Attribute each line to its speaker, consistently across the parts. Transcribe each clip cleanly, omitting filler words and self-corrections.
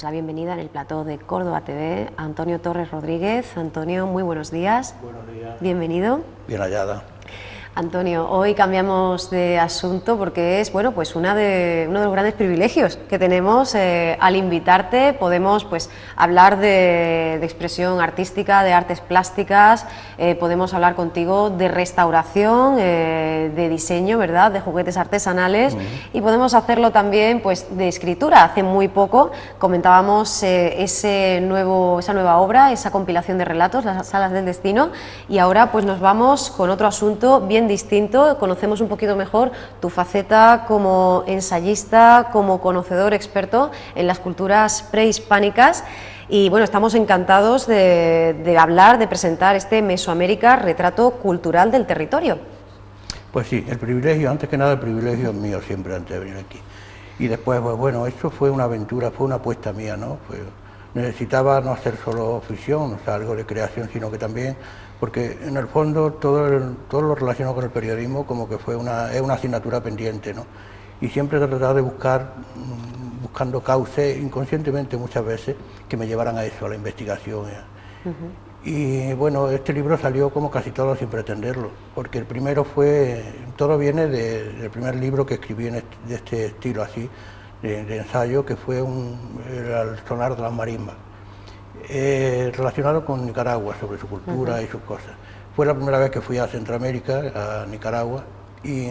Speaker 1: damos la bienvenida en el plató de Córdoba TV a Antonio Torres Rodríguez. Antonio, muy buenos días.
Speaker 2: Buenos días.
Speaker 1: Bienvenido.
Speaker 2: Bien hallada.
Speaker 1: Antonio, hoy cambiamos de asunto porque es pues uno de los grandes privilegios que tenemos al invitarte. Podemos hablar de expresión artística, de artes plásticas, podemos hablar contigo de restauración, de diseño, ¿verdad?, de juguetes artesanales, y podemos hacerlo también de escritura. Hace muy poco comentábamos esa nueva obra, esa compilación de relatos, Las alas del destino, y ahora nos vamos con otro asunto bien distinto. Conocemos un poquito mejor tu faceta como ensayista, como conocedor experto en las culturas prehispánicas, y estamos encantados de hablar, de presentar este Mesoamérica, retrato cultural del territorio.
Speaker 2: Pues sí, el privilegio, antes que nada el privilegio es mío siempre antes de venir aquí. Y después, esto fue una aventura, fue una apuesta mía, ¿no? Necesitaba no hacer solo ficción, o sea, algo de creación, sino que también, porque en el fondo todo lo relacionado con el periodismo como que es una asignatura pendiente, ¿no? Y siempre he tratado de buscando cauces, inconscientemente muchas veces, que me llevaran a eso, a la investigación. Y este libro salió como casi todo sin pretenderlo, porque el primero todo viene del primer libro que escribí de este estilo así, de ensayo, que fue El sonar de las marimbas, relacionado con Nicaragua, sobre su cultura y sus cosas. Fue la primera vez que fui a Centroamérica, a Nicaragua, y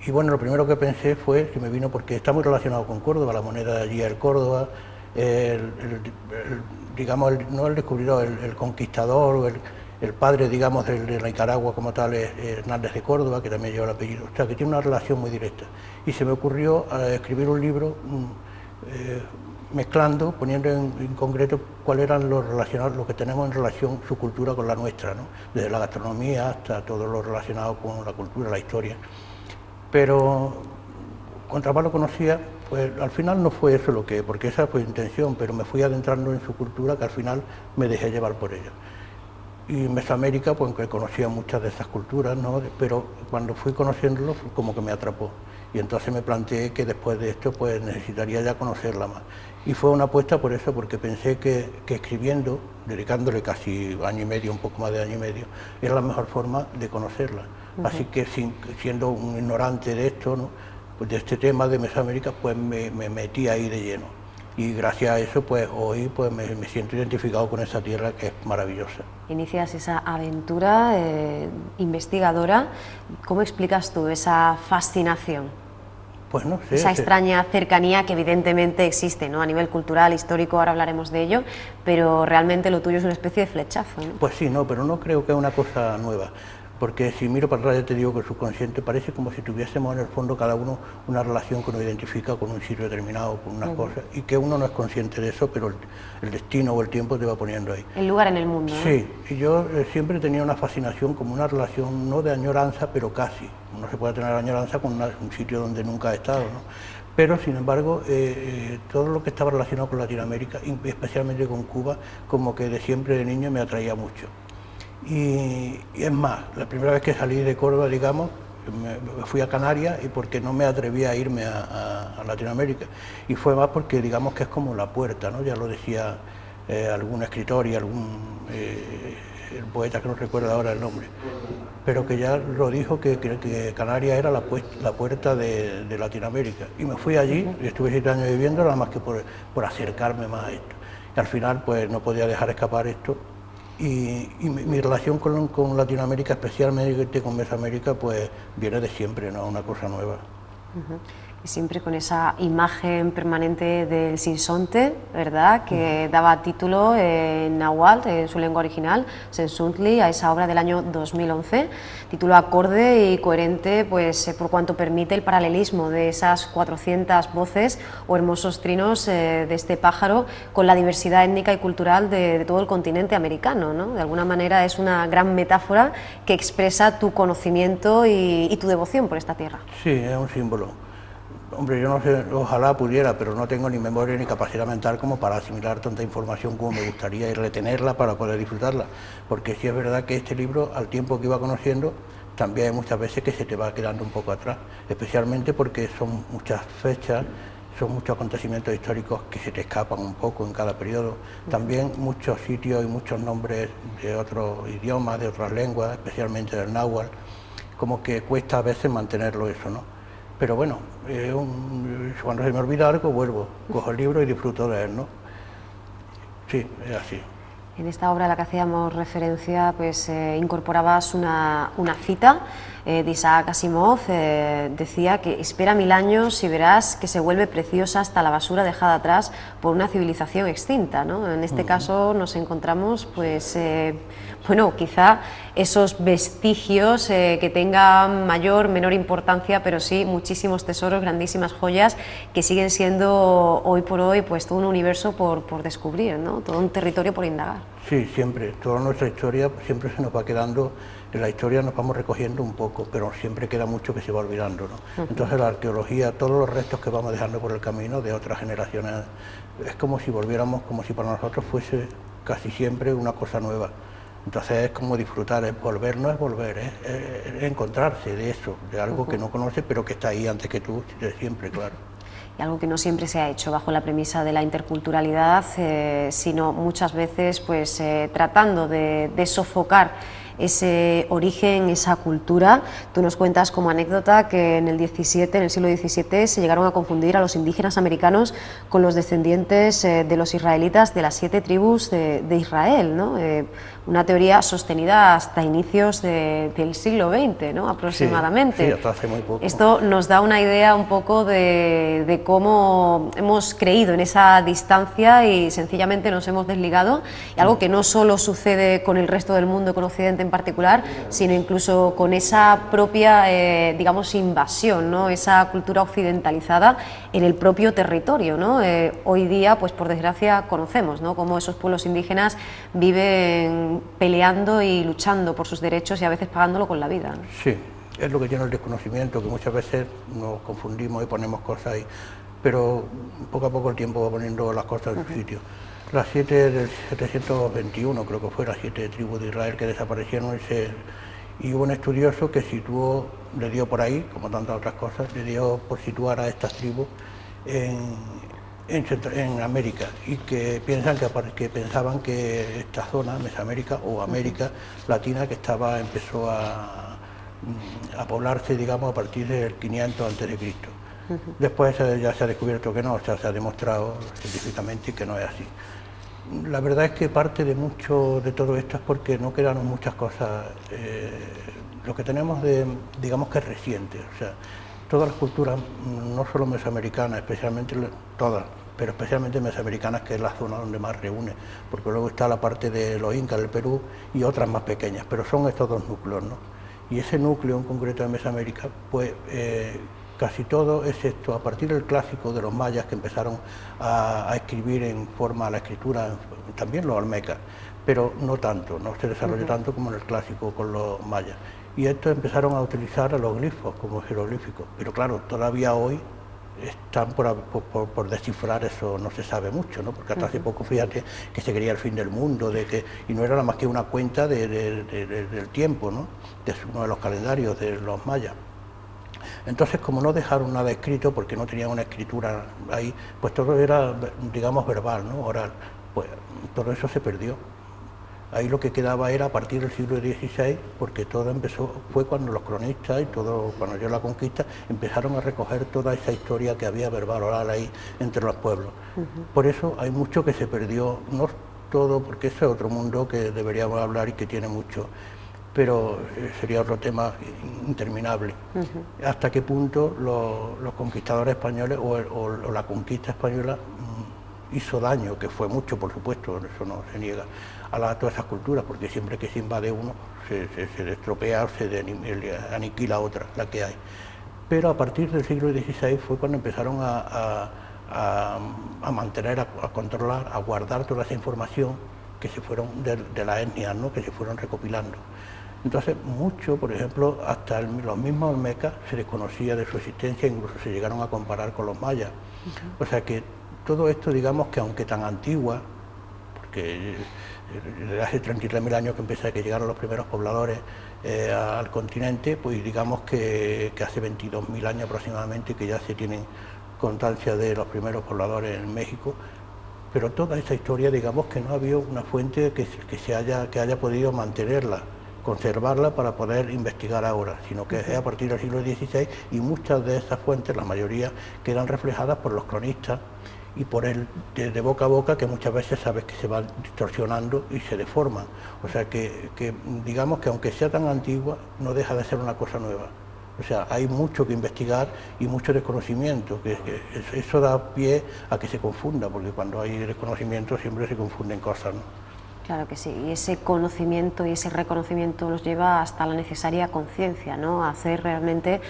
Speaker 2: lo primero que pensé fue, que me vino porque está muy relacionado con Córdoba, la moneda de allí, el Córdoba, no el descubridor, el conquistador, o el padre, digamos, de la Nicaragua como tal, es Hernández de Córdoba, que también lleva el apellido, o sea, que tiene una relación muy directa. Y se me ocurrió escribir un libro mezclando, poniendo en concreto cuáles eran lo que tenemos en relación su cultura con la nuestra, ¿no? Desde la gastronomía hasta todo lo relacionado con la cultura, la historia. Pero contra más lo conocía, al final no fue eso porque esa fue intención, pero me fui adentrando en su cultura, que al final me dejé llevar por ella. Y en Mesoamérica, aunque conocía muchas de esas culturas, ¿no?, pero cuando fui conociéndolo, como que me atrapó. Y entonces me planteé que después de esto, necesitaría ya conocerla más. Y fue una apuesta por eso, porque pensé que escribiendo, dedicándole casi año y medio, un poco más de año y medio, era la mejor forma de conocerla. Así que siendo un ignorante de esto, ¿no?, de este tema de Mesoamérica, me metí ahí de lleno. Y gracias a eso, hoy me siento identificado con esa tierra que es maravillosa.
Speaker 1: Inicias esa aventura investigadora. ¿Cómo explicas tú esa fascinación?
Speaker 2: Pues no sé.
Speaker 1: Esa extraña cercanía que evidentemente existe, ¿no?, a nivel cultural, histórico, ahora hablaremos de ello, pero realmente lo tuyo es una especie de flechazo, ¿no?
Speaker 2: Pues sí, no, pero no creo que es una cosa nueva. Porque si miro para atrás ya te digo que el subconsciente parece como si tuviésemos en el fondo cada uno una relación que uno identifica con un sitio determinado, con unas cosas, y que uno no es consciente de eso, pero el destino o el tiempo te va poniendo ahí.
Speaker 1: El lugar en el mundo, ¿no?
Speaker 2: Sí, y yo siempre tenía una fascinación, como una relación no de añoranza, pero casi. No se puede tener añoranza con un sitio donde nunca he estado, ¿no? Pero, sin embargo, todo lo que estaba relacionado con Latinoamérica, especialmente con Cuba, como que de siempre de niño me atraía mucho. Y es más, la primera vez que salí de Córdoba, digamos, me fui a Canarias, y porque no me atrevía a irme a Latinoamérica. Y fue más porque, digamos, que es como la puerta, ¿no? Ya lo decía algún escritor y el poeta, que no recuerdo ahora el nombre, pero que ya lo dijo, que Canarias era la puerta de Latinoamérica. Y me fui allí, y estuve 7 años viviendo, nada más que por acercarme más a esto. Y al final, no podía dejar escapar esto. Y mi relación con Latinoamérica, especialmente con Mesoamérica, viene de siempre, no es una cosa nueva.
Speaker 1: Y siempre con esa imagen permanente del sinsonte, ¿verdad?, que daba título en náhuatl, en su lengua original, Sensuntli, a esa obra del año 2011, título acorde y coherente por cuanto permite el paralelismo de esas 400 voces o hermosos trinos de este pájaro con la diversidad étnica y cultural de todo el continente americano, ¿no? De alguna manera es una gran metáfora que expresa tu conocimiento y tu devoción por esta tierra.
Speaker 2: Sí, es un símbolo. Hombre, yo no sé, ojalá pudiera, pero no tengo ni memoria ni capacidad mental como para asimilar tanta información como me gustaría, y retenerla para poder disfrutarla. Porque sí es verdad que este libro, al tiempo que iba conociendo, también hay muchas veces que se te va quedando un poco atrás, especialmente porque son muchas fechas son muchos acontecimientos históricos que se te escapan un poco en cada periodo. También muchos sitios y muchos nombres de otros idiomas, de otras lenguas, especialmente del náhuatl, como que cuesta a veces mantenerlo eso, ¿no? Pero bueno, cuando se me olvida algo, vuelvo, cojo el libro y disfruto de él, ¿no? Sí, es así.
Speaker 1: En esta obra a la que hacíamos referencia, pues incorporabas una cita de Isaac Asimov, decía que espera 1000 años y verás que se vuelve preciosa hasta la basura dejada atrás por una civilización extinta, ¿no? En este caso nos encontramos, pues, bueno, quizá esos vestigios que tengan mayor, menor importancia, pero sí muchísimos tesoros, grandísimas joyas que siguen siendo hoy por hoy, pues, todo un universo por descubrir, ¿no? Todo un territorio por indagar.
Speaker 2: Sí, siempre, toda nuestra historia siempre se nos va quedando, en la historia nos vamos recogiendo un poco, pero siempre queda mucho que se va olvidando, ¿no? Entonces la arqueología, todos los restos que vamos dejando por el camino de otras generaciones, es como si volviéramos, como si para nosotros fuese casi siempre una cosa nueva. Entonces es como disfrutar, es volver, no es volver, es encontrarse de eso, de algo que no conoces, pero que está ahí antes que tú, de siempre, claro.
Speaker 1: Y algo que no siempre se ha hecho bajo la premisa de la interculturalidad, sino muchas veces pues tratando de sofocar ese origen, esa cultura. Tú nos cuentas como anécdota que en el siglo XVII se llegaron a confundir a los indígenas americanos con los descendientes de los israelitas de las 7 tribus de Israel, ¿no? Una teoría sostenida hasta inicios del siglo XX, ¿no? Aproximadamente.
Speaker 2: Sí, hasta hace muy poco.
Speaker 1: Esto nos da una idea un poco de cómo hemos creído en esa distancia y sencillamente nos hemos desligado, y algo que no solo sucede con el resto del mundo, con Occidente en particular, sino incluso con esa propia, digamos, invasión, ¿no? Esa cultura occidentalizada en el propio territorio, ¿no? Hoy día, pues por desgracia, conocemos, ¿no?, cómo esos pueblos indígenas viven peleando y luchando por sus derechos y a veces pagándolo con la vida, ¿no?
Speaker 2: Sí, es lo que tiene el desconocimiento, que muchas veces nos confundimos y ponemos cosas ahí, pero poco a poco el tiempo va poniendo las cosas en su sitio. Las 7 del 721, creo que fue, las 7 tribus de Israel que desaparecieron, y hubo un estudioso que le dio por ahí, como tantas otras cosas, le dio por situar a estas tribus en América, y que pensaban que esta zona, Mesoamérica o América Latina, que empezó a poblarse, digamos, a partir del 500 a.C. Después ya se ha descubierto que no, o sea, se ha demostrado científicamente que no es así. La verdad es que parte de mucho de todo esto es porque no quedaron muchas cosas. Lo que tenemos digamos que es reciente, o sea, todas las culturas, no solo mesoamericanas, especialmente todas, pero especialmente mesoamericanas, que es la zona donde más reúne, porque luego está la parte de los incas del Perú y otras más pequeñas, pero son estos dos núcleos, ¿no? Y ese núcleo en concreto de Mesoamérica, pues casi todo, excepto a partir del clásico de los mayas, que empezaron a escribir en forma la escritura, también los olmecas, pero no tanto, no se desarrolló tanto como en el clásico con los mayas. Y estos empezaron a utilizar a los glifos como jeroglíficos, pero claro, todavía hoy están por descifrar, eso no se sabe mucho, ¿no? Porque hasta hace poco, fíjate, que se creía el fin del mundo, y no era nada más que una cuenta del tiempo, ¿no?, de uno de los calendarios de los mayas. Entonces, como no dejaron nada escrito, porque no tenían una escritura ahí, pues todo era, digamos, verbal, ¿no?, oral, pues todo eso se perdió. Ahí lo que quedaba era a partir del siglo XVI, porque todo fue cuando los cronistas y todo, cuando llegó la conquista, empezaron a recoger toda esa historia que había verbal, oral ahí entre los pueblos. Por eso hay mucho que se perdió, no todo, porque ese es otro mundo que deberíamos hablar y que tiene mucho, pero sería otro tema interminable. ¿Hasta qué punto los conquistadores españoles o la conquista española hizo daño? Que fue mucho, por supuesto, eso no se niega, a todas esas culturas, porque siempre que se invade uno se estropea o se aniquila otra, la que hay. Pero a partir del siglo XVI fue cuando empezaron a mantener, a controlar, a guardar toda esa información que se fueron de las etnias, ¿no?, que se fueron recopilando. Entonces, mucho, por ejemplo, hasta los mismos olmecas se desconocía de su existencia, incluso se llegaron a comparar con los mayas. O sea que todo esto, digamos que aunque tan antigua, porque desde hace 33.000 años que llegaron los primeros pobladores al continente, pues digamos que hace 22.000 años aproximadamente que ya se tienen constancia de los primeros pobladores en México, pero toda esa historia, digamos que no ha habido una fuente que haya podido mantenerla, conservarla para poder investigar ahora, sino que es a partir del siglo XVI, y muchas de esas fuentes, la mayoría, quedan reflejadas por los cronistas y por el de boca a boca, que muchas veces sabes que se van distorsionando y se deforman. O sea que digamos que aunque sea tan antigua, no deja de ser una cosa nueva. O sea, hay mucho que investigar y mucho desconocimiento, que eso da pie a que se confunda, porque cuando hay desconocimiento siempre se confunden cosas, ¿no?
Speaker 1: Claro que sí, y ese conocimiento y ese reconocimiento los lleva hasta la necesaria conciencia, ¿no? A hacer realmente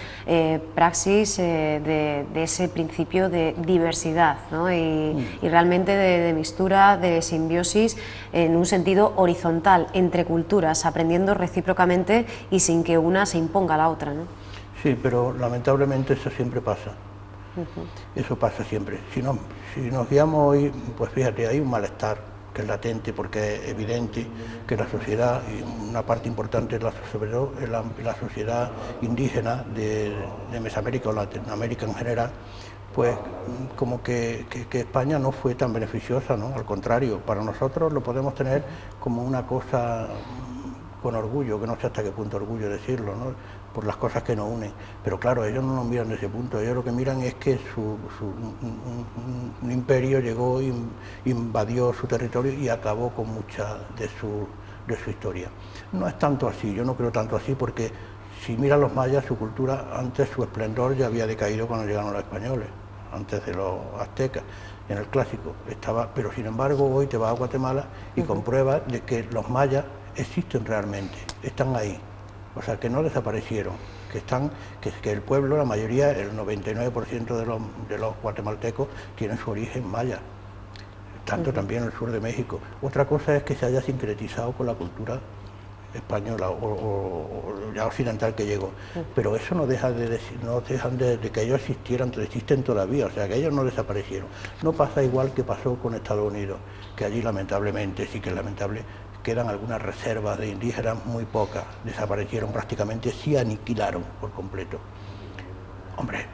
Speaker 1: praxis de ese principio de diversidad, ¿no? Y realmente de mistura, de simbiosis en un sentido horizontal entre culturas, aprendiendo recíprocamente y sin que una se imponga a la otra, ¿no?
Speaker 2: Sí, pero lamentablemente eso siempre pasa. Eso pasa siempre. Si nos guiamos hoy, pues fíjate, hay un malestar que es latente, porque es evidente que la sociedad, y una parte importante de la sociedad indígena de Mesoamérica o Latinoamérica en general, pues como que España no fue tan beneficiosa, ¿no? Al contrario, para nosotros lo podemos tener como una cosa con orgullo, que no sé hasta qué punto orgullo decirlo, ¿no? Por las cosas que nos unen, pero claro, ellos no nos miran de ese punto, ellos lo que miran es que un imperio llegó, invadió su territorio y acabó con mucha de su historia. No es tanto así, yo no creo tanto así, porque si miran los mayas, su cultura, antes su esplendor ya había decaído cuando llegaron los españoles, antes de los aztecas, en el clásico estaba, pero sin embargo hoy te vas a Guatemala y compruebas de que los mayas existen realmente, están ahí. O sea, que no desaparecieron, que el pueblo, la mayoría, el 99% de los guatemaltecos tienen su origen maya, tanto también en el sur de México. Otra cosa es que se haya sincretizado con la cultura española o ya occidental que llegó, pero eso no dejan de que ellos existen todavía, o sea, que ellos no desaparecieron. No pasa igual que pasó con Estados Unidos, que allí lamentablemente, sí que es lamentable, quedan algunas reservas de indígenas, muy pocas, desaparecieron prácticamente, sí aniquilaron por completo. Hombre,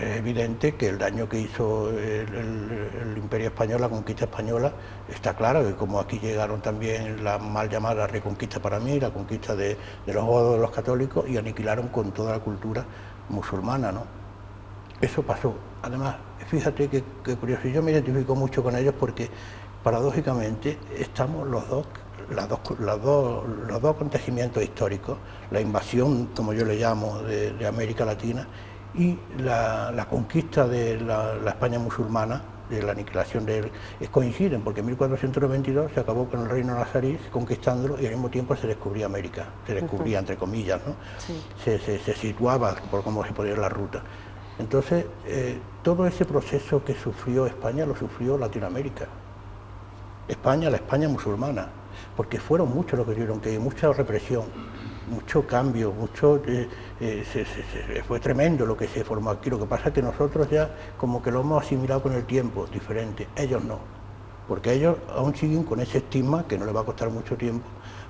Speaker 2: es evidente que el daño que hizo el Imperio Español, la conquista española, está claro, que como aquí llegaron también la mal llamada reconquista para mí, la conquista de los godos, de los católicos, y aniquilaron con toda la cultura musulmana, ¿no? Eso pasó. Además, fíjate que curioso, yo me identifico mucho con ellos porque paradójicamente estamos los dos acontecimientos históricos, la invasión, como yo le llamo, de América Latina, y la conquista de la España musulmana, de la aniquilación de él, coinciden, porque en 1492 se acabó con el reino nazarí, conquistándolo, y al mismo tiempo se descubría América, se descubría entre comillas, ¿no? Sí. Se situaba por cómo se podía ir la ruta. Entonces, todo ese proceso que sufrió España lo sufrió Latinoamérica. España, la España musulmana, porque fueron muchos los que tuvieron que ir, mucha represión, mucho cambio, fue tremendo lo que se formó aquí. Lo que pasa es que nosotros ya como que lo hemos asimilado con el tiempo, diferente, ellos no, porque ellos aún siguen con ese estigma que no les va a costar mucho tiempo,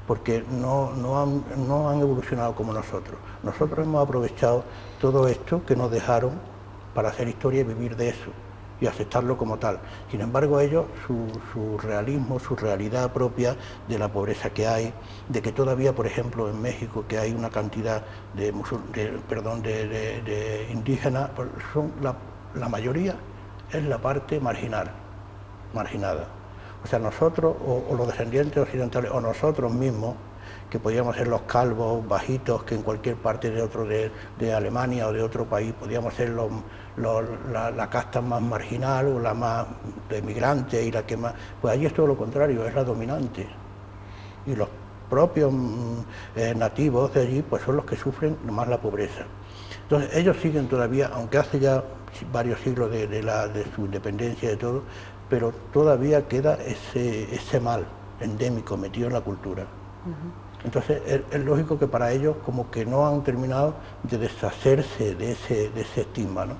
Speaker 2: porque no han evolucionado como nosotros. Nosotros hemos aprovechado todo esto que nos dejaron para hacer historia y vivir de eso, y aceptarlo como tal. Sin embargo, ellos, su realismo, su realidad propia de la pobreza que hay, de que todavía, por ejemplo, en México, que hay una cantidad de indígenas, pues la mayoría es la parte marginada. O sea, nosotros, o los descendientes occidentales, o nosotros mismos, que podíamos ser los calvos, bajitos, que en cualquier parte de Alemania o de otro país podíamos ser la casta más marginal o la más de migrantes y la que más... Pues allí es todo lo contrario, es la dominante. Y los propios nativos de allí pues son los que sufren más la pobreza. Entonces ellos siguen todavía, aunque hace ya varios siglos de su independencia y de todo, pero todavía queda ese mal endémico metido en la cultura. Entonces es lógico que para ellos como que no han terminado de deshacerse de ese estigma, ¿no?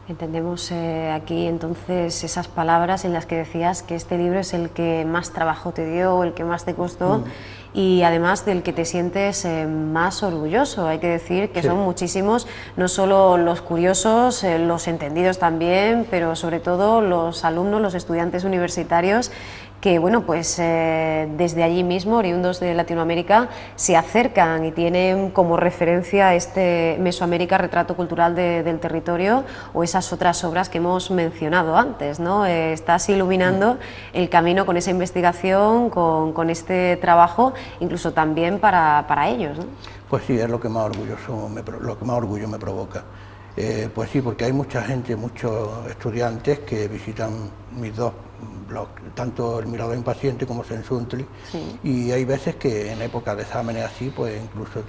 Speaker 1: Entendemos aquí entonces esas palabras en las que decías que este libro es el que más trabajo te dio, el que más te costó, y además del que te sientes más orgulloso. Hay que decir que son muchísimos, no solo los curiosos, los entendidos también, pero sobre todo los alumnos, los estudiantes universitarios que, bueno, pues desde allí mismo, oriundos de Latinoamérica, se acercan y tienen como referencia este Mesoamérica, retrato cultural del territorio, o esas otras obras que hemos mencionado antes, ¿no? Estás iluminando el camino con esa investigación, con este trabajo, incluso también para ellos, ¿no?
Speaker 2: Pues sí, es lo que más orgullo me provoca. Pues sí, porque hay mucha gente, muchos estudiantes que visitan mis dos blogs, tanto El Mirador Impaciente como Sensuntli, y hay veces que en época de exámenes así, pues incluso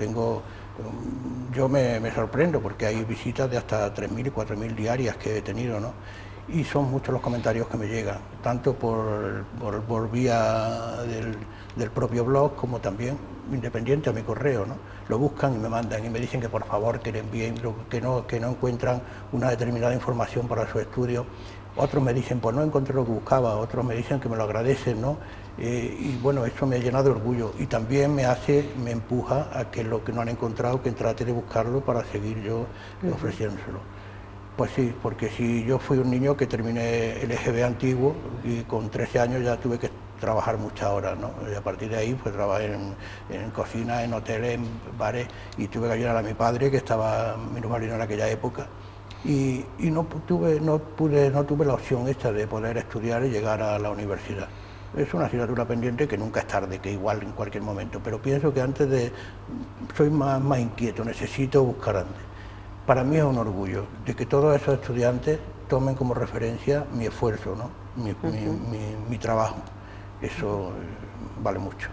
Speaker 2: yo me sorprendo porque hay visitas de hasta 3.000 y 4.000 diarias que he tenido, ¿no? Y son muchos los comentarios que me llegan, tanto por vía del propio blog como también independiente a mi correo, ¿no? Lo buscan y me mandan y me dicen que por favor que le envíen, que no encuentran una determinada información para su estudio. Otros me dicen, pues no encontré lo que buscaba, otros me dicen que me lo agradecen, ¿no? Y bueno, eso me llena de orgullo y también me empuja a que lo que no han encontrado, que trate de buscarlo para seguir yo ofreciéndoselo. Pues sí, porque si yo fui un niño que terminé el EGB antiguo y con 13 años ya tuve que trabajar muchas horas, ¿no? Y a partir de ahí pues trabajé en cocina, en hoteles, en bares, y tuve que ayudar a mi padre, que estaba minusválido en aquella época, y no tuve la opción esta de poder estudiar y llegar a la universidad. Es una asignatura pendiente que nunca es tarde, que igual en cualquier momento, pero pienso que soy más inquieto, necesito buscar antes. Para mí es un orgullo de que todos esos estudiantes tomen como referencia mi esfuerzo, ¿no? mi trabajo. Eso vale mucho.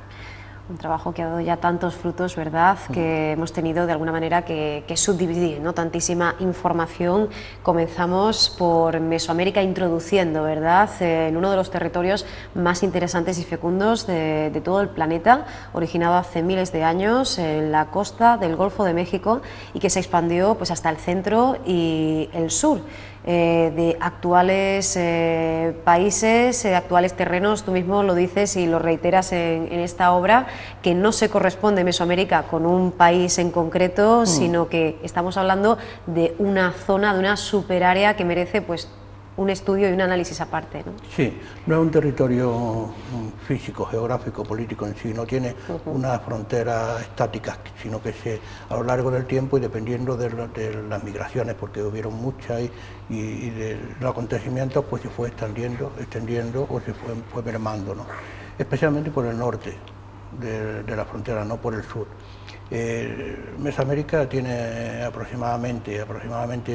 Speaker 1: Un trabajo que ha dado ya tantos frutos, ¿verdad?, que hemos tenido de alguna manera que subdividir, ¿no? Tantísima información. Comenzamos por Mesoamérica introduciendo, ¿verdad?, en uno de los territorios más interesantes y fecundos de todo el planeta, originado hace miles de años en la costa del Golfo de México y que se expandió pues hasta el centro y el sur. De actuales países, actuales terrenos, tú mismo lo dices y lo reiteras en esta obra, que no se corresponde Mesoamérica con un país en concreto, sino que estamos hablando de una zona, de una superárea que merece pues un estudio y un análisis aparte, ¿no?
Speaker 2: Sí, no es un territorio físico, geográfico, político en sí, no tiene unas fronteras estáticas, sino que a lo largo del tiempo y dependiendo de las migraciones, porque hubieron muchas y de los acontecimientos, pues se fue extendiendo o se fue mermando, ¿no? Especialmente por el norte de la frontera, no por el sur. Mesoamérica tiene aproximadamente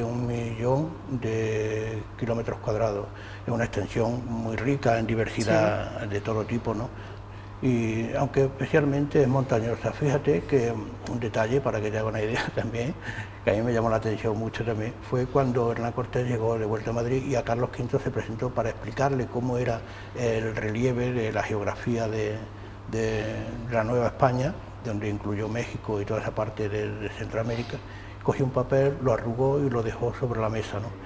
Speaker 2: 1 millón de kilómetros cuadrados, es una extensión muy rica en diversidad de todo tipo, ¿no? Y aunque especialmente es montañosa. Fíjate que un detalle para que te haga una idea también, que a mí me llamó la atención mucho también, fue cuando Hernán Cortés llegó de vuelta a Madrid y a Carlos V se presentó para explicarle cómo era el relieve de la geografía de la Nueva España, donde incluyó México y toda esa parte de Centroamérica. Cogió un papel, lo arrugó y lo dejó sobre la mesa, ¿no?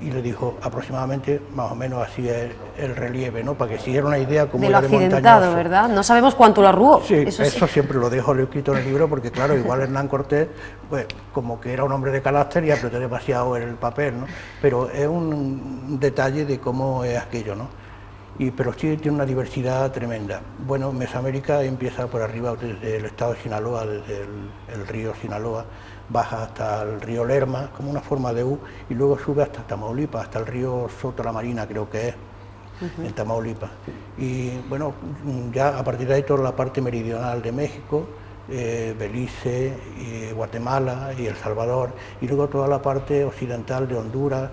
Speaker 2: Y le dijo aproximadamente, más o menos así es el relieve, ¿no? Para que siguiera una idea como
Speaker 1: de lo accidentado, ¿verdad? No sabemos cuánto lo arrugó.
Speaker 2: Sí, eso siempre lo dejo escrito en el libro, porque claro, igual Hernán Cortés, pues como que era un hombre de carácter y apretó demasiado el papel, ¿no? Pero es un detalle de cómo es aquello, ¿no? Pero sí tiene una diversidad tremenda. Bueno, Mesoamérica empieza por arriba desde el estado de Sinaloa, desde el río Sinaloa, baja hasta el río Lerma, como una forma de U, y luego sube hasta Tamaulipas, hasta el río Soto la Marina, creo que es, en Tamaulipas. Y bueno, ya a partir de ahí toda la parte meridional de México, Belice, Guatemala y El Salvador, y luego toda la parte occidental de Honduras,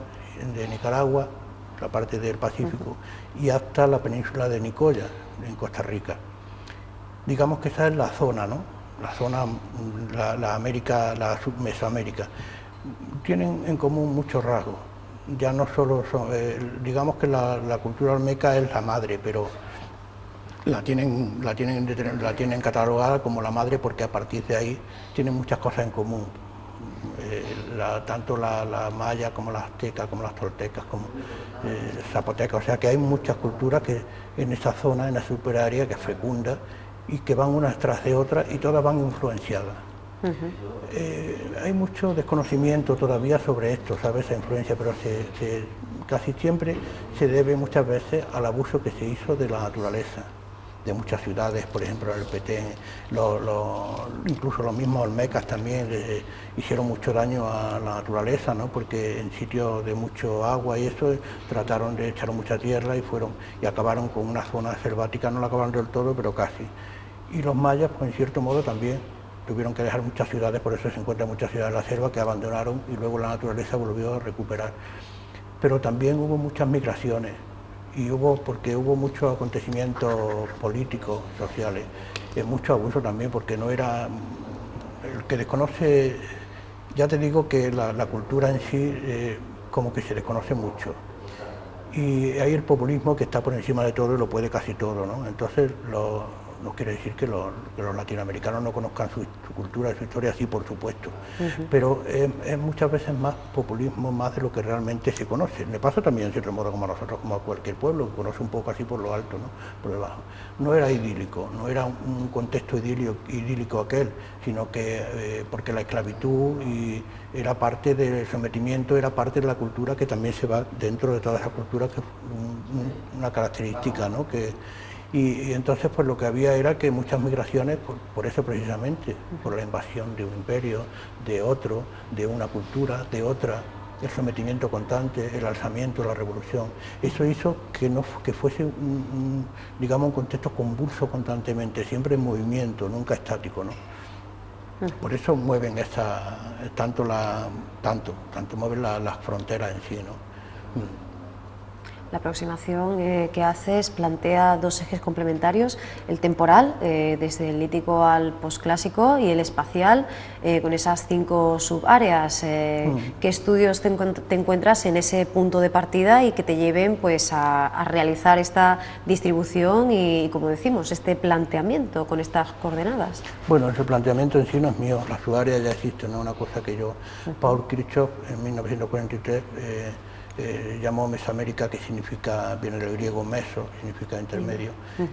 Speaker 2: de Nicaragua, la parte del Pacífico, y hasta la península de Nicoya, en Costa Rica. Digamos que esa es la zona, ¿no? La zona, la Mesoamérica. Tienen en común muchos rasgos. Ya no solo son, digamos que la cultura olmeca es la madre, pero la tienen catalogada como la madre porque a partir de ahí tienen muchas cosas en común. Tanto la maya como la azteca, como las toltecas, como zapoteca, o sea que hay muchas culturas que en esa zona, en la superárea, que es fecunda y que van unas tras de otras y todas van influenciadas. Hay mucho desconocimiento todavía sobre esto, ¿sabes? Esa influencia, pero casi siempre se debe muchas veces al abuso que se hizo de la naturaleza, de muchas ciudades, por ejemplo el Petén, incluso los mismos olmecas también hicieron mucho daño a la naturaleza, ¿no? Porque en sitios de mucho agua y eso trataron de echar mucha tierra y acabaron con una zona selvática, no la acabaron del todo, pero casi. Y los mayas, pues en cierto modo también tuvieron que dejar muchas ciudades, por eso se encuentran muchas ciudades de la selva que abandonaron y luego la naturaleza volvió a recuperar. Pero también hubo muchas migraciones y porque hubo muchos acontecimientos políticos, sociales, mucho abuso también, porque no era... El que desconoce, ya te digo que la cultura en sí como que se desconoce mucho. Y hay el populismo que está por encima de todo y lo puede casi todo, ¿no? Entonces no quiere decir que los latinoamericanos no conozcan su cultura y su historia, sí, por supuesto, pero es muchas veces más populismo, más de lo que realmente se conoce. Me pasa también en cierto modo como a nosotros, como a cualquier pueblo, que conoce un poco así por lo alto, ¿no? Por debajo. No era idílico, no era un contexto idílico aquel, sino que porque la esclavitud era parte del sometimiento, era parte de la cultura que también se va dentro de toda esa cultura, que es una característica, ¿no? Y entonces pues lo que había era que muchas migraciones, por eso precisamente, por la invasión de un imperio, de otro, de una cultura, de otra, el sometimiento constante, el alzamiento, la revolución, eso hizo que fuese digamos un contexto convulso constantemente, siempre en movimiento, nunca estático, ¿no? Por eso mueven tanto mueven las fronteras en sí, ¿no?
Speaker 1: La aproximación que haces plantea dos ejes complementarios, el temporal, desde el lítico al posclásico, y el espacial, con esas 5 subáreas. ¿Qué estudios te encuentras en ese punto de partida y que te lleven pues, a realizar esta distribución y, como decimos, este planteamiento con estas coordenadas?
Speaker 2: Bueno, ese planteamiento en sí no es mío, las subáreas ya existen, no es una cosa que yo... Paul Kirchhoff, en 1943, llamó Mesoamérica, que viene del griego meso, significa intermedio,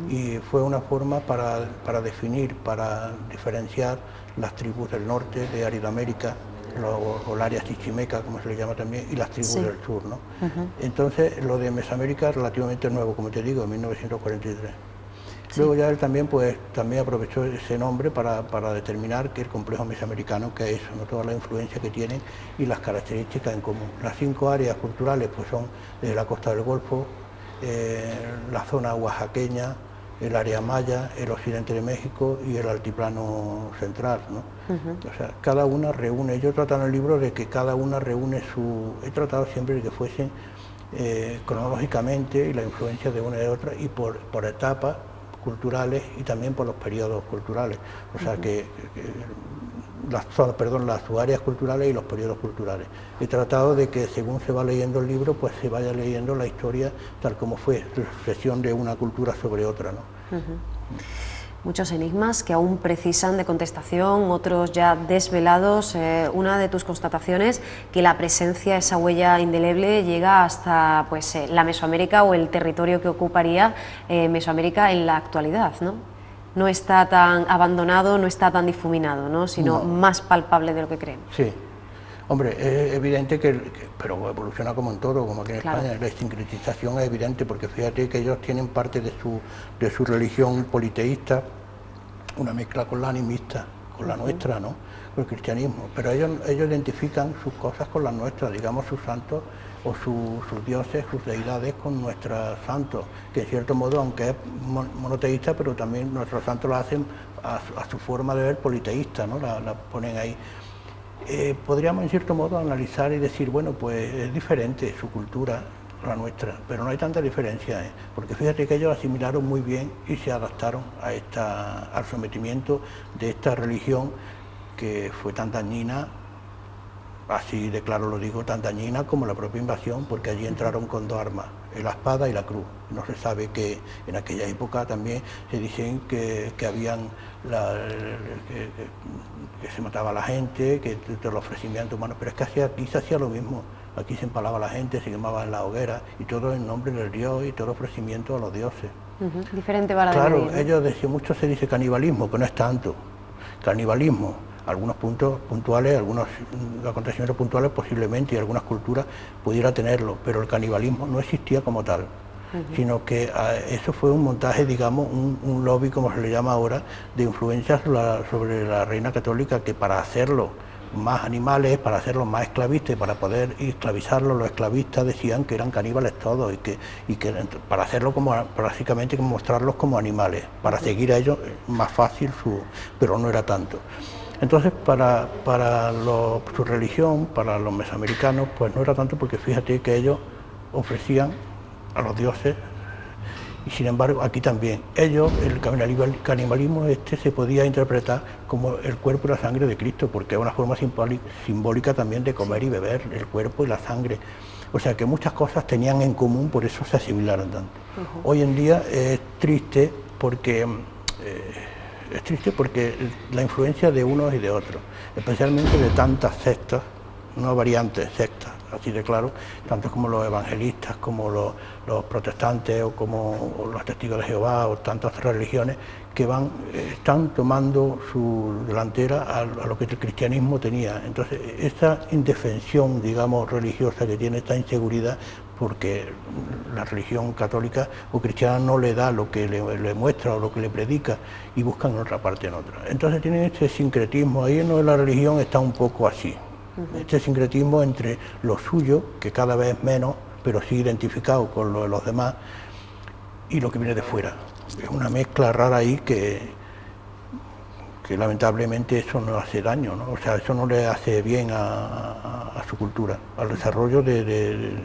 Speaker 2: y fue una forma para definir, para diferenciar las tribus del norte de Aridoamérica, o el área chichimeca, como se le llama también, y las tribus del sur, ¿no? Entonces, lo de Mesoamérica es relativamente nuevo, como te digo, en 1943. Luego ya él también aprovechó ese nombre para determinar que el complejo mesoamericano, que es eso, ¿no? Toda la influencia que tienen y las características en común. Las 5 áreas culturales pues son la costa del Golfo, la zona oaxaqueña, el área maya, el occidente de México y el altiplano central, ¿no? O sea, cada una reúne, yo he tratado en el libro de que cada una reúne he tratado siempre de que fuesen cronológicamente y la influencia de una y de otra y por etapas culturales y también por los periodos culturales, o sea las subáreas culturales y los periodos culturales. He tratado de que según se va leyendo el libro, pues se vaya leyendo la historia tal como fue, la sucesión de una cultura sobre otra, ¿no?
Speaker 1: Muchos enigmas que aún precisan de contestación, otros ya desvelados. Una de tus constataciones, que la presencia, esa huella indeleble, llega hasta pues, la Mesoamérica o el territorio que ocuparía Mesoamérica en la actualidad, ¿no? No está tan abandonado, no está tan difuminado, ¿no? Sino más palpable de lo que creemos.
Speaker 2: Sí. Hombre, es evidente pero evoluciona como en todo, como aquí en España, la sincretización es evidente, porque fíjate que ellos tienen parte de su religión politeísta, una mezcla con la animista, con la nuestra, ¿no? Con el cristianismo, pero ellos identifican sus cosas con las nuestras, digamos sus santos o sus dioses, sus deidades con nuestros santos, que en cierto modo, aunque es monoteísta, pero también nuestros santos lo hacen a su forma de ver politeísta, ¿no? La ponen ahí. Podríamos en cierto modo analizar y decir, bueno, pues es diferente su cultura a la nuestra, pero no hay tanta diferencia, porque fíjate que ellos asimilaron muy bien y se adaptaron al sometimiento de esta religión que fue tan dañina, así de claro lo digo, tan dañina como la propia invasión, porque allí entraron con 2 armas, la espada y la cruz. No se sabe que en aquella época también se dicen que habían que se mataba a la gente, que te lo ofrecimiento humano, pero es que aquí se hacía lo mismo. Aquí se empalaba la gente, se quemaba en la hoguera, y todo en nombre del dios y todo ofrecimiento a los dioses.
Speaker 1: Diferente vara de
Speaker 2: Claro,
Speaker 1: medir, ¿no?
Speaker 2: ellos decían, mucho se dice canibalismo, que no es tanto. Canibalismo, algunos puntos puntuales, algunos acontecimientos puntuales posiblemente, y algunas culturas pudiera tenerlo, pero el canibalismo no existía como tal, sino que eso fue un montaje, digamos, un lobby, como se le llama ahora, de influencias sobre la reina católica, que para hacerlo más animales, para hacerlos más esclavistas y para poder esclavizarlos, los esclavistas decían que eran caníbales todos y que para hacerlo como prácticamente como mostrarlos como animales, para seguir a ellos más fácil pero no era tanto. Entonces para su religión, para los mesoamericanos, pues no era tanto, porque fíjate que ellos ofrecían a los dioses. Y sin embargo, aquí también, ellos, el canibalismo se podía interpretar como el cuerpo y la sangre de Cristo, porque es una forma simbólica también de comer y beber el cuerpo y la sangre. O sea que muchas cosas tenían en común, por eso se asimilaron tanto. Hoy en día es triste porque la influencia de unos y de otros, especialmente de tantas sectas, no variantes, sectas, así de claro, tanto como los evangelistas, como los protestantes o como los testigos de Jehová o tantas religiones que están tomando su delantera a lo que el cristianismo tenía. Entonces, esa indefensión, digamos, religiosa que tiene, esta inseguridad, porque la religión católica o cristiana no le da lo que le muestra o lo que le predica, y buscan en otra parte, en otra. Entonces tienen este sincretismo, ahí en la religión está un poco así. Este sincretismo entre lo suyo, que cada vez menos, pero sí identificado con lo de los demás, y lo que viene de fuera. Es una mezcla rara ahí que lamentablemente eso no hace daño, ¿no? O sea, eso no le hace bien a su cultura, al desarrollo de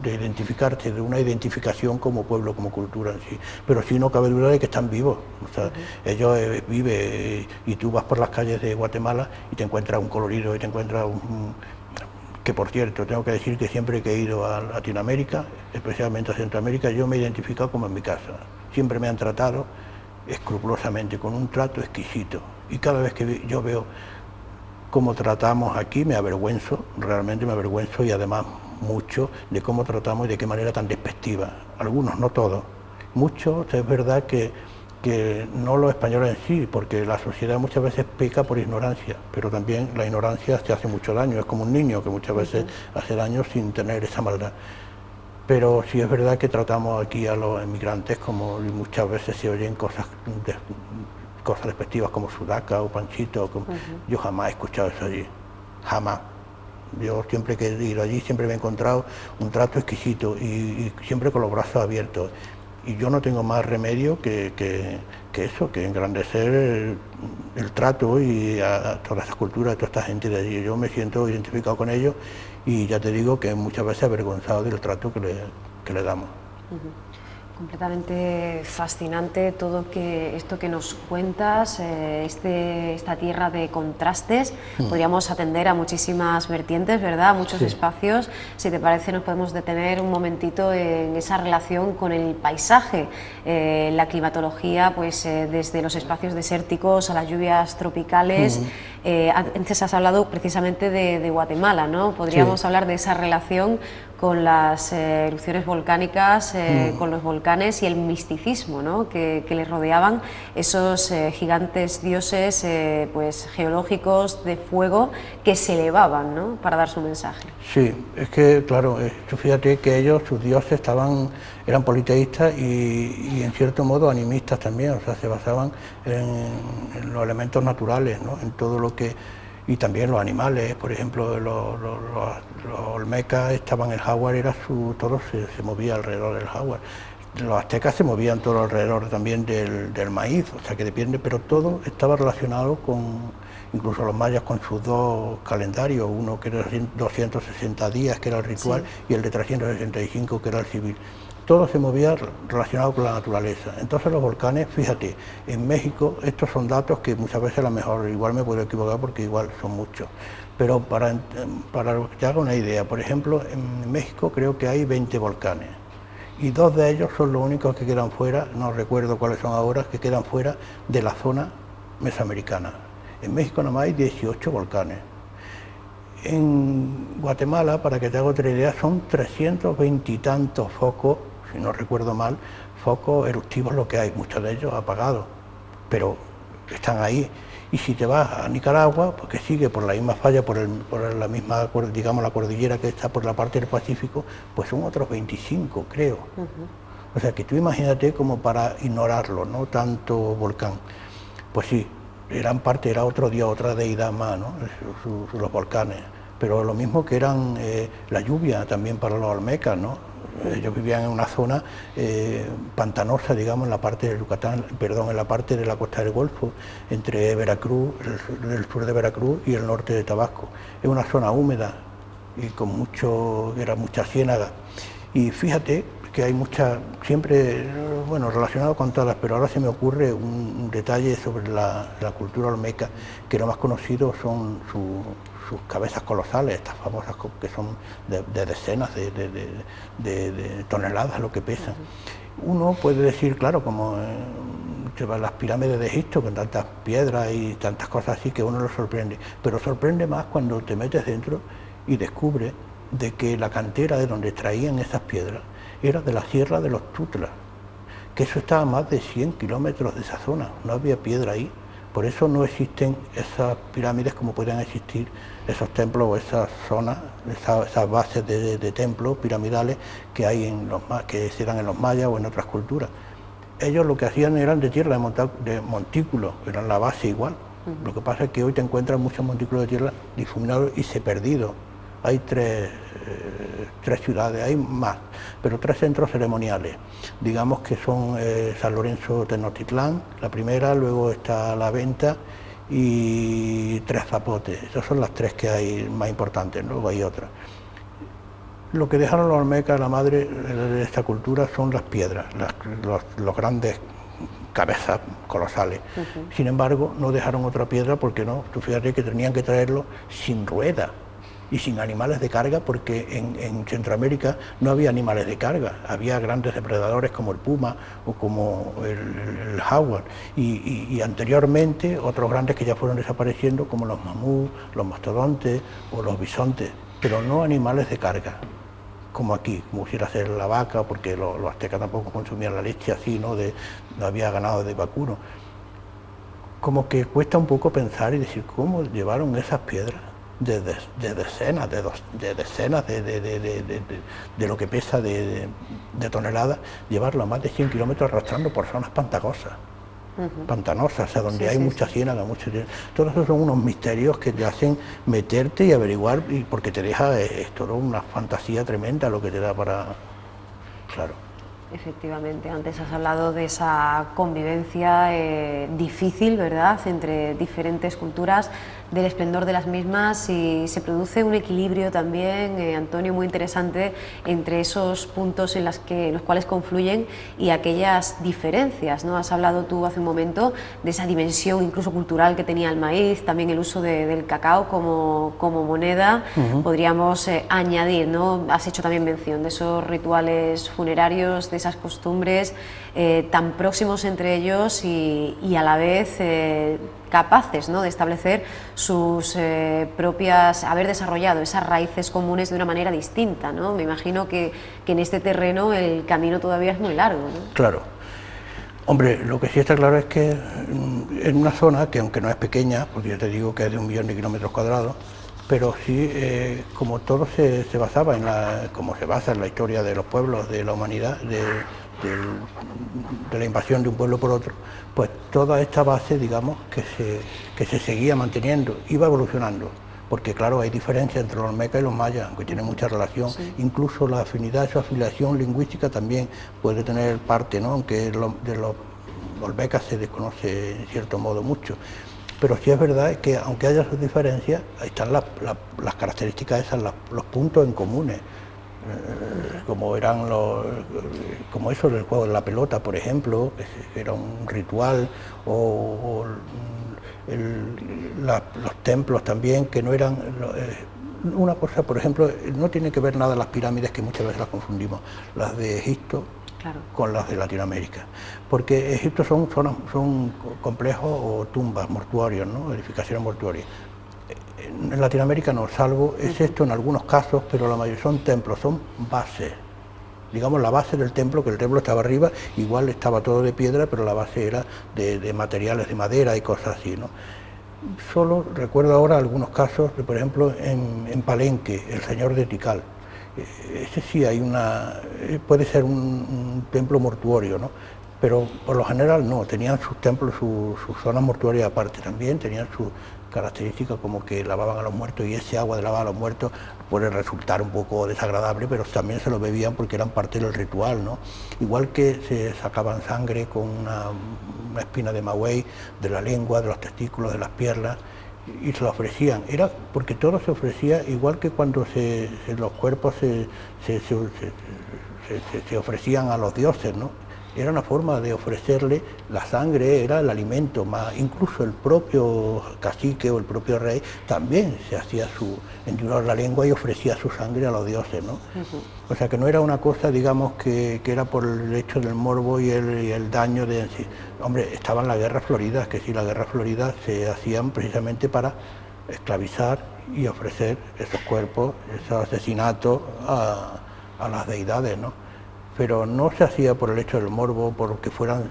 Speaker 2: identificarse, de una identificación como pueblo, como cultura en sí. Pero sí, no cabe duda de que están vivos. O sea, ellos viven, y tú vas por las calles de Guatemala y te encuentras un colorido, y te encuentras que, por cierto, tengo que decir que siempre que he ido a Latinoamérica, especialmente a Centroamérica, yo me he identificado como en mi casa. Siempre me han tratado escrupulosamente, con un trato exquisito, y cada vez que yo veo cómo tratamos aquí me avergüenzo, realmente me avergüenzo, y además mucho de cómo tratamos y de qué manera tan despectiva. Algunos, no todos, muchos. Es verdad que no los españoles en sí, porque la sociedad muchas veces peca por ignorancia, pero también la ignorancia se hace mucho daño, es como un niño que muchas veces hace daño sin tener esa maldad. Pero sí es verdad que tratamos aquí a los inmigrantes como muchas veces se oyen cosas despectivas como sudaca o panchito. Yo jamás he escuchado eso allí, jamás. Yo siempre que he ido allí siempre me he encontrado un trato exquisito y siempre con los brazos abiertos. Y yo no tengo más remedio que eso, que engrandecer el trato y a toda esa cultura, a toda esta gente de allí. Yo me siento identificado con ellos, y ya te digo que muchas veces avergonzado del trato que le damos.
Speaker 1: Completamente fascinante todo esto que nos cuentas, esta tierra de contrastes. Podríamos atender a muchísimas vertientes, ¿verdad? A muchos espacios. Si te parece, nos podemos detener un momentito en esa relación con el paisaje, la climatología, pues desde los espacios desérticos a las lluvias tropicales. Antes has hablado precisamente de Guatemala, ¿no? Podríamos hablar de esa relación con las erupciones volcánicas, con los volcanes y el misticismo, ¿no? que les rodeaban, esos gigantes dioses pues geológicos de fuego que se elevaban, ¿no? Para dar su mensaje.
Speaker 2: Sí, es que claro, tú fíjate que ellos, sus dioses, eran politeístas y en cierto modo animistas también, o sea, se basaban en los elementos naturales, ¿no? En todo lo que... Y también los animales, por ejemplo, los olmecas estaban, el jaguar todo se movía alrededor del jaguar. Los aztecas se movían todo alrededor también del maíz, o sea que depende, pero todo estaba relacionado incluso los mayas con sus dos calendarios, uno que era 260 días, que era el ritual, y el de 365, que era el civil. Todo se movía relacionado con la naturaleza. Entonces los volcanes, fíjate, en México, estos son datos que muchas veces a lo mejor igual me puedo equivocar porque igual son muchos, pero para que te haga una idea, por ejemplo, en México creo que hay 20 volcanes, y 2 de ellos son los únicos que quedan fuera, no recuerdo cuáles son ahora, que quedan fuera de la zona mesoamericana. En México nada más hay 18 volcanes. En Guatemala, para que te haga otra idea, son 320 y tantos focos, si no recuerdo mal, focos eruptivos lo que hay, muchos de ellos apagados, pero están ahí. Y si te vas a Nicaragua, pues que sigue por la misma falla, por la misma, digamos, la cordillera que está por la parte del Pacífico, pues son otros 25, creo. O sea que tú imagínate como para ignorarlo, ¿no? Tanto volcán. Pues sí, eran parte, era otro día, otra deidad más, ¿no? Los volcanes. Pero lo mismo que eran la lluvia también para los olmecas, ¿no? Ellos vivían en una zona pantanosa, digamos, en la parte de Yucatán, perdón, en la parte de la costa del Golfo, entre Veracruz, el sur de Veracruz y el norte de Tabasco. Es una zona húmeda y con era mucha ciénaga. Y fíjate que hay muchas, siempre, bueno, relacionado con todas, pero ahora se me ocurre un detalle sobre la cultura olmeca, que lo más conocido son sus cabezas colosales, estas famosas que son de decenas de toneladas lo que pesan. Uno puede decir, claro, como las pirámides de Egipto, con tantas piedras y tantas cosas así, que uno lo sorprende, pero sorprende más cuando te metes dentro y descubres de que la cantera de donde traían esas piedras era de la Sierra de los Tutlas, que eso estaba a más de 100 kilómetros de esa zona, no había piedra ahí. Por eso no existen esas pirámides como pueden existir esos templos o esas zonas, esas bases de templos piramidales que hay que se dan en los mayas o en otras culturas. Ellos lo que hacían eran de tierra, de montículos, eran la base igual. Lo que pasa es que hoy te encuentras muchos montículos de tierra difuminados y perdidos. Hay tres ciudades, hay más, pero 3 centros ceremoniales, digamos que son San Lorenzo Tenochtitlán, la primera, luego está La Venta y Tres Zapotes. Esas son las 3 que hay más importantes, luego hay otras. Lo que dejaron los olmecas, la madre de esta cultura, son las piedras, los grandes cabezas colosales. Sin embargo, no dejaron otra piedra porque no, tú fíjate que tenían que traerlo sin ruedas y sin animales de carga, porque en Centroamérica no había animales de carga, había grandes depredadores como el puma o como el jaguar, y anteriormente otros grandes que ya fueron desapareciendo como los mamús, los mastodontes o los bisontes, pero no animales de carga, como aquí, como quisiera ser la vaca, porque los aztecas tampoco consumían la leche así, ¿no? No había ganado de vacuno. Como que cuesta un poco pensar y decir cómo llevaron esas piedras de decenas, de lo que pesa de toneladas, llevarlo a más de 100 kilómetros arrastrando por zonas pantanosas, pantanosas, o sea, donde hay mucha ciénaga, todos esos son unos misterios que te hacen meterte y averiguar, porque te deja, es toda una fantasía tremenda lo que te da para, claro.
Speaker 1: Efectivamente, antes has hablado de esa convivencia difícil, ¿verdad?, entre diferentes culturas, del esplendor de las mismas, y se produce un equilibrio también, Antonio, muy interesante entre esos puntos en los cuales confluyen y aquellas diferencias, ¿no? Has hablado tú hace un momento de esa dimensión incluso cultural que tenía el maíz, también el uso del cacao como moneda. Podríamos añadir, ¿no? Has hecho también mención de esos rituales funerarios, de esas costumbres tan próximos entre ellos y a la vez capaces, ¿no?, de establecer sus propias, haber desarrollado esas raíces comunes de una manera distinta, ¿no? Me imagino que en este terreno el camino todavía es muy largo, ¿no?
Speaker 2: Claro. Hombre, lo que sí está claro es que en una zona que, aunque no es pequeña, porque yo te digo que es de 1 millón de kilómetros cuadrados, pero sí, como todo se basaba como se basa en la historia de los pueblos, de la humanidad, de la invasión de un pueblo por otro, pues toda esta base, digamos, que se seguía manteniendo, iba evolucionando, porque claro, hay diferencias entre los olmecas y los mayas, aunque tienen mucha relación, incluso la afinidad, su afiliación lingüística también puede tener parte, ¿no?, aunque de los olmecas se desconoce en cierto modo mucho. Pero sí es verdad que aunque haya sus diferencias, ahí están las características esas, los puntos en comunes, como eran como eso del juego de la pelota, por ejemplo, que era un ritual, o los templos también, que no eran una cosa, por ejemplo, no tiene que ver nada las pirámides, que muchas veces las confundimos, las de Egipto con las de Latinoamérica, porque Egipto son complejos o tumbas mortuorios, ¿no?, edificaciones mortuorias. En Latinoamérica no, salvo, excepto en algunos casos, pero la mayoría son templos, son bases. Digamos la base del templo, que el templo estaba arriba, igual estaba todo de piedra, pero la base era de materiales, de madera y cosas así, ¿no? Solo recuerdo ahora algunos casos, por ejemplo, en Palenque, el Señor de Tikal. Ese sí hay puede ser un templo mortuorio, ¿no? Pero por lo general no, tenían sus templos, sus zonas mortuorias aparte también, tenían sus características como que lavaban a los muertos y ese agua de lavar a los muertos puede resultar un poco desagradable, pero también se lo bebían porque eran parte del ritual, ¿no? Igual que se sacaban sangre con una espina de maguey de la lengua, de los testículos, de las piernas, y se lo ofrecían. Era porque todo se ofrecía igual que cuando los cuerpos se ofrecían a los dioses, ¿no? Era una forma de ofrecerle, la sangre era el alimento, más incluso el propio cacique o el propio rey también se hacía endulzar la lengua y ofrecía su sangre a los dioses, ¿no? O sea que no era una cosa, digamos, que era por el hecho del morbo y el daño de... Hombre, estaban las guerras floridas, que sí, las guerras floridas se hacían precisamente para esclavizar y ofrecer esos cuerpos, esos asesinatos a las deidades, ¿no? Pero no se hacía por el hecho del morbo, porque fueran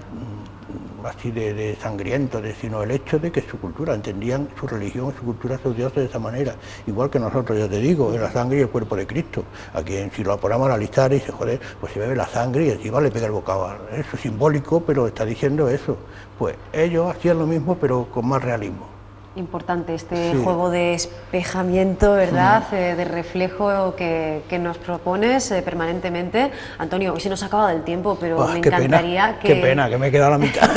Speaker 2: así de sangrientos, sino el hecho de que su cultura, entendían su religión, su cultura, sus dioses de esa manera. Igual que nosotros, ya te digo, es la sangre y el cuerpo de Cristo. A quien si lo ponemos a analizar y dice, joder, pues se bebe la sangre y encima le pega el bocado. Eso es simbólico, pero está diciendo eso. Pues ellos hacían lo mismo, pero con más realismo.
Speaker 1: Importante este juego de espejamiento, ¿verdad? De reflejo que nos propones permanentemente. Antonio, hoy se nos acaba el tiempo, pero me encantaría
Speaker 2: Qué pena, que me he quedado a la mitad.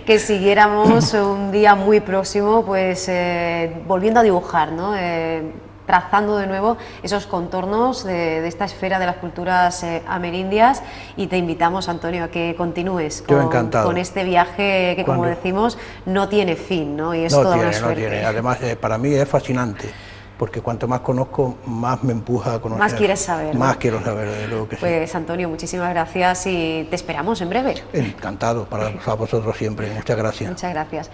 Speaker 1: que siguiéramos un día muy próximo, pues volviendo a dibujar, ¿no? Trazando de nuevo esos contornos de esta esfera de las culturas amerindias, y te invitamos, Antonio, a que continúes con este viaje que, como decimos, no tiene fin, ¿no? Y es toda una suerte.
Speaker 2: No tiene. Además, para mí es fascinante, porque cuanto más conozco, más me empuja a conocer.
Speaker 1: Más quieres saber, ¿no?
Speaker 2: Más quiero saber, de luego que sí.
Speaker 1: Pues, Antonio, muchísimas gracias y te esperamos en breve.
Speaker 2: Encantado, para vosotros siempre. Muchas gracias.
Speaker 1: Muchas gracias.